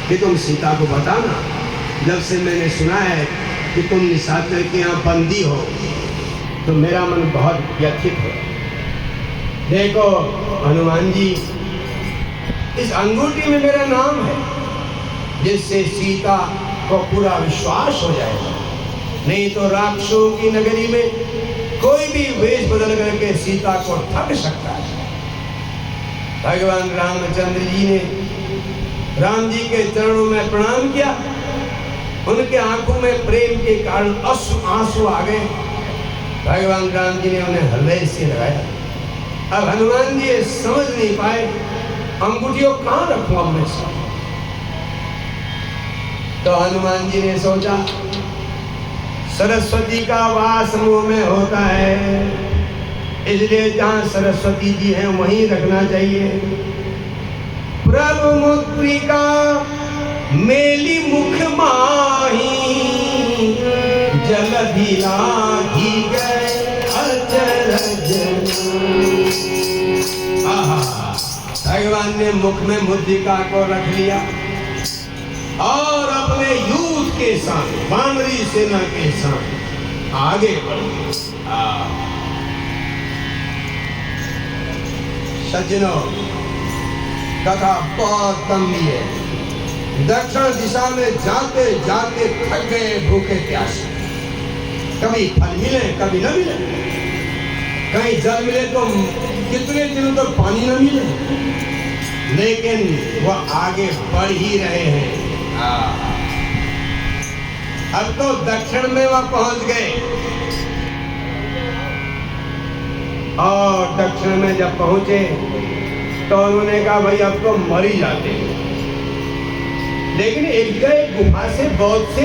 कि तुम सीता को बताना, जब से मैंने सुना है कि तुम निशाचर के यहाँ बंदी हो तो मेरा मन बहुत व्यथित है। देखो हनुमान जी, इस अंगूठी में मेरा नाम है, जिससे सीता को पूरा विश्वास हो जाएगा। नहीं तो राक्षसों की नगरी में कोई भी वेश बदल करके सीता को ठग सकता है। भगवान रामचंद्र जी ने राम जी के चरणों में प्रणाम किया। उनके आंखों में प्रेम के कारण आंसू आ गए। भगवान राम जी ने उन्हें हृदय से लगाया। अब हनुमान जी समझ नहीं पाए अंगूठी को कहाँ रखूं अपने साथ। तो हनुमान जी ने सोचा सरस्वती का वास मुंह में होता है, इसलिए जहाँ सरस्वती जी हैं वहीं रखना चाहिए। प्रभु मुद्रिका मेली मुख माही, जलधि लागी गए अचरज। भगवान ने मुख में मुद्रिका को रख लिया और अपने यूथ के साथ, वानरी सेना के साथ आगे बढ़े। सज्जनों, कथा बहुत लंबी है। दक्षिण दिशा में जाते जाते थक गए भूखे प्यासे। कभी फल मिले कभी न मिले, कहीं जल मिले तो कितने दिनों तक पानी न मिले, लेकिन वह आगे बढ़ ही रहे हैं। अब तो दक्षिण में वह पहुंच गए और दक्षिण में जब पहुंचे तो उन्होंने कहा भाई अब तो मर ही जाते हैं। लेकिन एक गुफा से बहुत से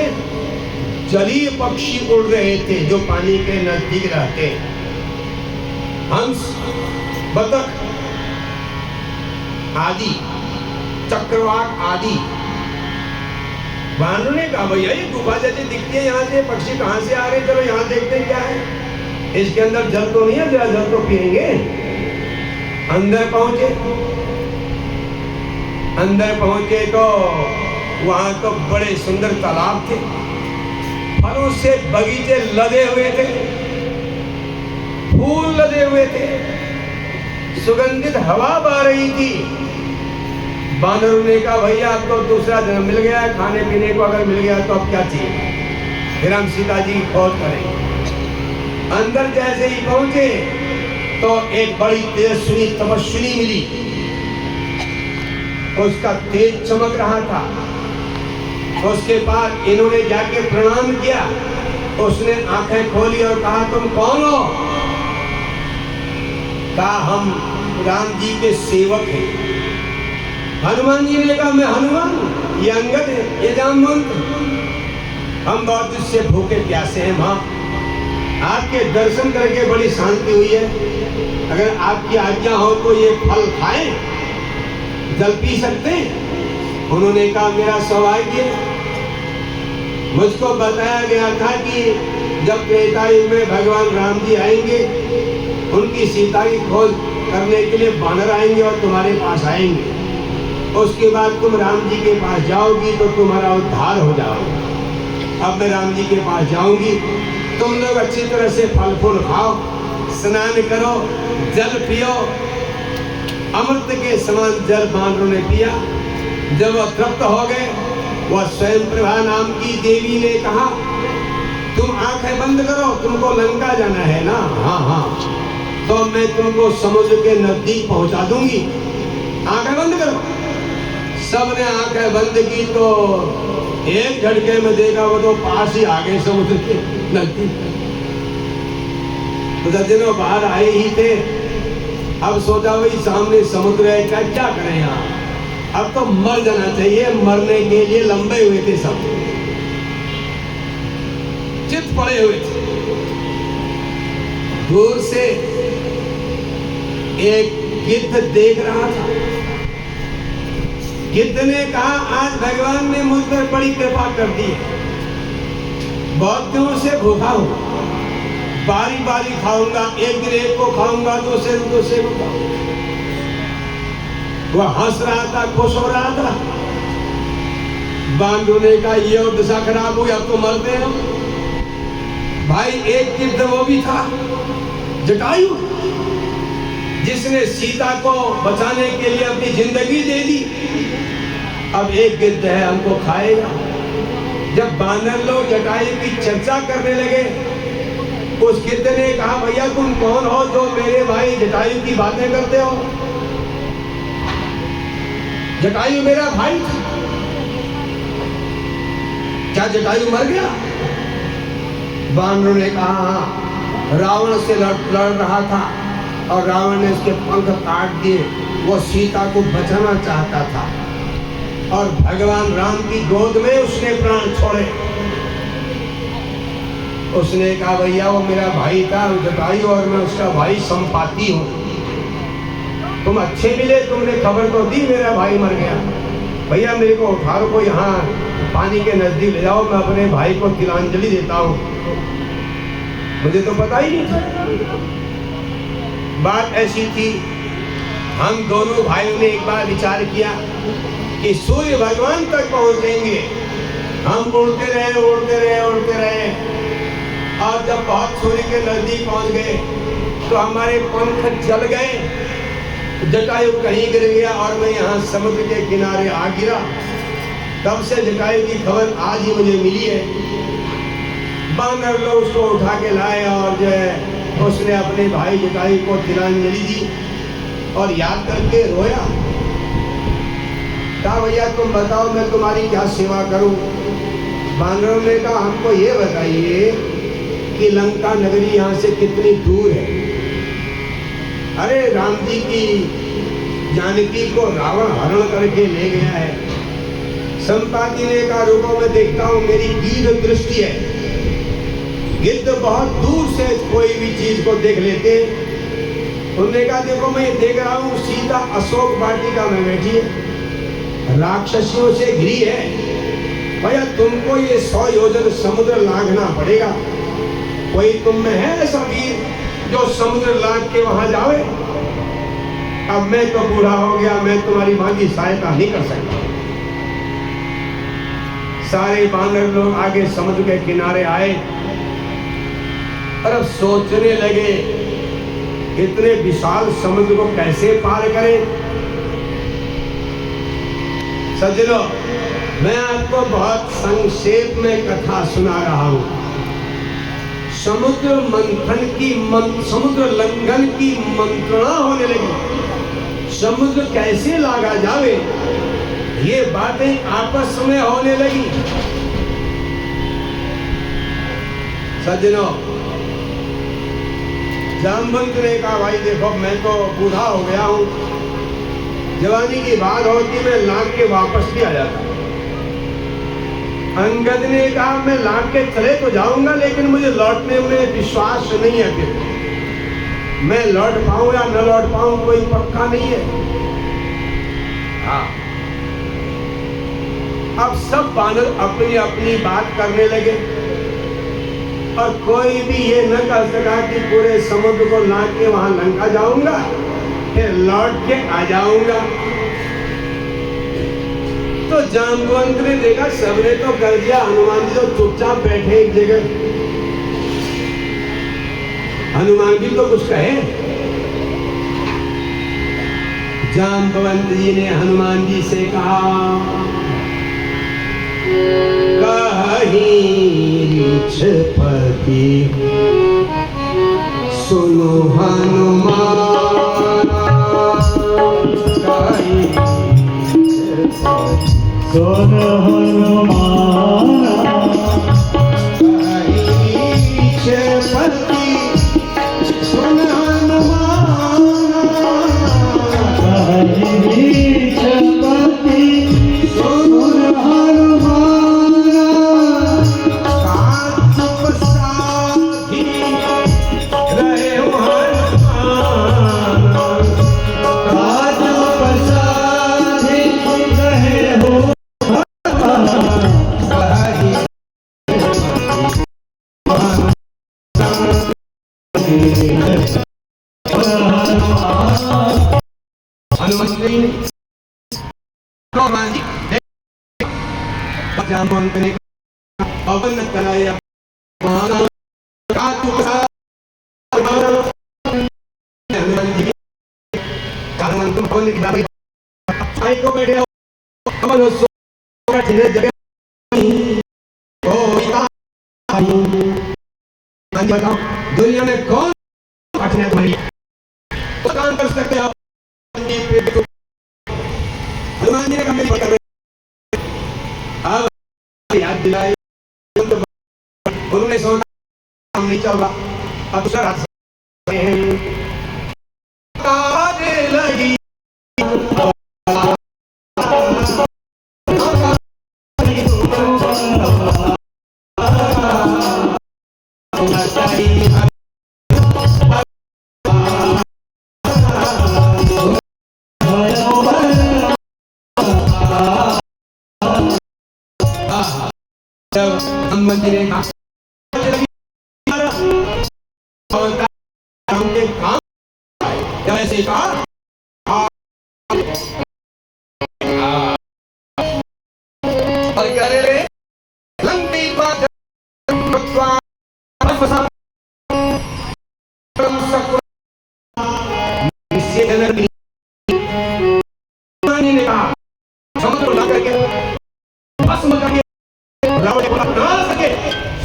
जलीय पक्षी उड़ रहे थे जो पानी के नजदीक रहते, हंस, बतख आदि, चक्रवाक आदि। वानरों ने कहा भैया ये गुफा जैसे दिखती है, यहाँ से पक्षी कहाँ से आ रहे हैं, चलो यहाँ देखते हैं क्या है। इसके अंदर जल तो नहीं है, जरा जल तो पिएंगे। अंदर पहुंचे तो वहां तो बड़े सुंदर तालाब थे, फलों से बगीचे लदे हुए थे, फूल लदे हुए थे, सुगंधित हवा बह रही थी। बानरों ने कहा भैया अब तो दूसरा जन्म मिल गया, खाने पीने को अगर मिल गया तो अब क्या चाहिए, फिर हम सीता जी की खोज करेंगे। अंदर जैसे ही पहुंचे तो एक बड़ी तेजस्विनी तपस्विनी मिली, उसका तेज चमक रहा था। उसके बाद इन्होंने जाके प्रणाम किया। उसने आंखें खोली और कहा तुम कौन हो? कहा हम राम जी के सेवक हैं। हनुमान जी ने कहा मैं हनुमान हूं, ये अंगद है, ये जामवंत, हम बहुत इससे भूखे प्यासे हैं। मां आपके दर्शन करके बड़ी शांति हुई है, अगर आपकी आज्ञा हो तो ये फल खाएं, जल पी सकते हैं। उन्होंने कहा मेरा सौभाग्य, मुझको बताया गया था कि जब त्रेता युग में भगवान राम जी आएंगे, उनकी सीता की खोज करने के लिए वानर आएंगे और तुम्हारे पास आएंगे। उसके बाद तुम राम जी के पास जाओगी तो तुम्हारा उद्धार हो जाओगे। अब मैं राम जी के पास जाऊंगी, तुम लोग अच्छी तरह से फल फूल खाओ, स्नान करो, जल पियो। अमृत के समान जल बानरों ने पिया। जब वह तृप्त हो गए, वह स्वयं प्रभा नाम की देवी ने कहा तुम आंखें बंद करो, तुमको लंका जाना है ना? हाँ, तो मैं तुमको समुद्र के नजदीक पहुंचा दूंगी, आंखें बंद करो। सबने आंखें बंद की तो एक झटके में देखा वो तो पास ही आ गए समुद्र के नजदीक। तो दिनों बाहर आए ही थे। अब सोचा भाई सामने समुद्र है, क्या करें यहाँ, अब तो मर जाना चाहिए। मरने के लिए लंबे हुए थे सब। मूर्छित पड़े हुए थे। दूर से एक गिद्ध देख रहा था। गिद्ध ने कहा, आज भगवान ने मुझ पर बड़ी कृपा कर दी है, बहुत दिनों से भूखा हूं, बारी बारी खाऊंगा, एक दिन एक को खाऊंगा, दूसरे दूसरे को खाऊंगा। वह हंस रहा था, खुश हो रहा था। बांधव ने कहा, ये और दशा खराब हुई, अब तो मरते हो। भाई एक गिद्ध वो भी था जटायु, जिसने सीता को बचाने के लिए अपनी जिंदगी दे दी। अब एक गिद्ध है, हमको खाएगा। जब बानर लोग जटायु की चर्चा करने लगे, उस गिद्ध ने कहा, भैया तुम कौन हो जो मेरे भाई जटायु की बातें करते हो? जटायु मेरा भाई था, क्या जटायु मर गया? बानरों ने कहा, रावण से लड़ रहा था और रावण ने उसके पंख काट दिए। वो सीता को बचाना चाहता था और भगवान राम की गोद में उसने प्राण छोड़े। उसने कहा, भैया वो मेरा भाई था जटायु और मैं उसका भाई संपाती हूँ। तुम अच्छे मिले, तुमने खबर तो दी मेरा भाई मर गया। भैया मेरे को उठा को यहाँ पानी के नजदीक ले जाओ, मैं अपने भाई को तिलांजलि देता हूँ। मुझे तो पता ही नहीं था। बात ऐसी थी, हम दोनों भाइयों ने एक बार विचार किया कि सूर्य भगवान तक पहुंचेंगे। हम उड़ते रहे उड़ते रहे उड़ते रहे और जब बहुत सूर्य के नजदीक पहुंच गए तो हमारे पंख जल गए। जटायु कहीं गिर गया और मैं यहाँ समुद्र के किनारे आ गिरा। तब से जटायु की खबर आज ही मुझे मिली है। बानर लोग उसको उठा के लाए और जो है उसने अपने भाई जटायु को तिलांजलि दी और याद करके रोया। कहा, भैया तुम बताओ मैं तुम्हारी क्या सेवा करूं? बानरों ने कहा, हमको ये बताइए कि लंका नगरी यहाँ से कितनी दूर है? अरे राम जी की जानकी को रावण हरण करके ले गया है। संपाति ने कहा, रुको मैं देखता हूँ, मेरी गिद्ध दृष्टि है। गिद्ध बहुत दूर से कोई भी चीज को देख लेते। उन्होंने कहा, देखो मैं ये देख रहा हूँ सीता अशोक वाटिका में बैठी है, राक्षसियों से घिरी है। भैया तुमको ये 100 योजन समुद्र लांघना पड़ेगा। कोई तुम में है ऐसा वीर जो समुद्र लांघ के वहां जावे? अब मैं तो बूढ़ा हो गया, मैं तुम्हारी भांति सहायता नहीं कर सकता। सारे बानर लोग आगे समुद्र के किनारे आए और अब सोचने लगे इतने विशाल समुद्र को कैसे पार करें। सज्जनों, मैं आपको बहुत संक्षेप में कथा सुना रहा हूं। समुद्र मंथन की समुद्र लंघन की मंत्रणा होने लगी। समुद्र कैसे लागा जावे, ये बातें आपस में होने लगी। सज्जनों, जामवंत ने कहा, भाई देखो मैं तो बूढ़ा हो गया हूँ, जवानी की बात होती मैं लांघ के वापस भी आ जाता। अंगद ने कहा, मैं लांघ के चले तो जाऊंगा लेकिन मुझे लौटने में विश्वास नहीं है कि मैं लौट पाऊं या न लौट पाऊं, कोई पक्का नहीं है। हाँ, अब सब बानर अपनी अपनी बात करने लगे और कोई भी ये न कह सका कि पूरे समुद्र को लांघ के वहां लंका जाऊंगा फिर लौट के आ जाऊंगा। तो जामवंत ने देखा सबने तो कर दिया, हनुमान जी तो चुपचाप बैठे एक जगह। हनुमान जी तो कुछ कहे। जामवंत जी ने हनुमान जी से कहा, रीछपति सुनो हनुमान, सुन हनुमान, रीछपति सुन हनुमान, रीछपति सुन हनुमान। हनुमान जी ने पवन कराया हनुमान जी तुम को बैठे हो जगह बताओ दुनिया में कौन कठिनाई तुम्हारी काम कर सकते हो? हनुमान जी ने कहा मेरी अब याद दिलाई उन्होंने सोचा हम नहीं चल रहा अब दूसरा लगी हनुमान जी ने कहा जैसे कहा और क्या रे लंबी बात ने कहा समुद्र ला करके भस्म करके रावण को ना सके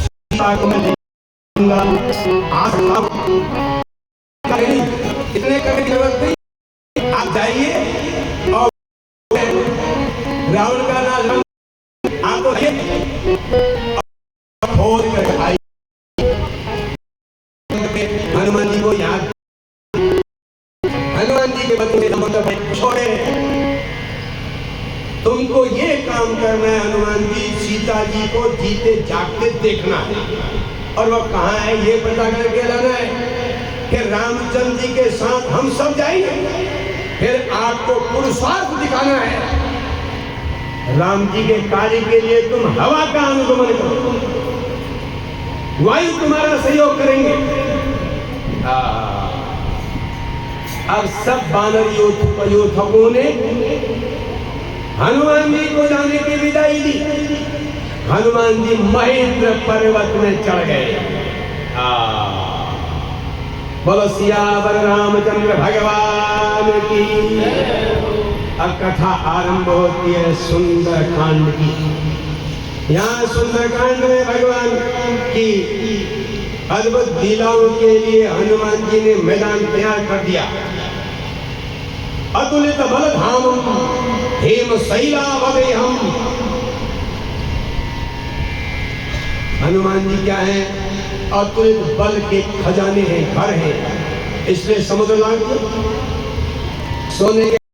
सीता को मैं दूंगा आज इतने करने की जरूरत नहीं आप जाइए और रावण का नाश आपको खोज कर आई हनुमान जी को याद हनुमान जी के बच्चे मतलब छोड़े तुमको ये काम करना है हनुमान जी सीता जी को जीते जागते देखना है और वो कहाँ है ये पता करके लाना है कि रामचंद्र जी के साथ हम सब जाएंगे फिर आपको पुरुषार्थ दिखाना है राम जी के कार्य के लिए तुम हवा का अनुगमन करो वायु तुम्हारा सहयोग करेंगे अब सब बानर योद्धकों ने हनुमान जी को जाने की विदाई दी हनुमान जी महेंद्र पर्वत में चढ़ गए बोलो सियावर रामचंद्र भगवान की अब कथा आरंभ होती है सुंदरकांड की यहाँ सुंदरकांड में भगवान की अद्भुत लीलाओं के लिए हनुमान जी ने मैदान तैयार कर दिया अतुलित बलधामम हेम शैलावदेहम हनुमान जी क्या है अतुलित बल के खजाने हैं घर हैं इसलिए समुद्र लांग सोने के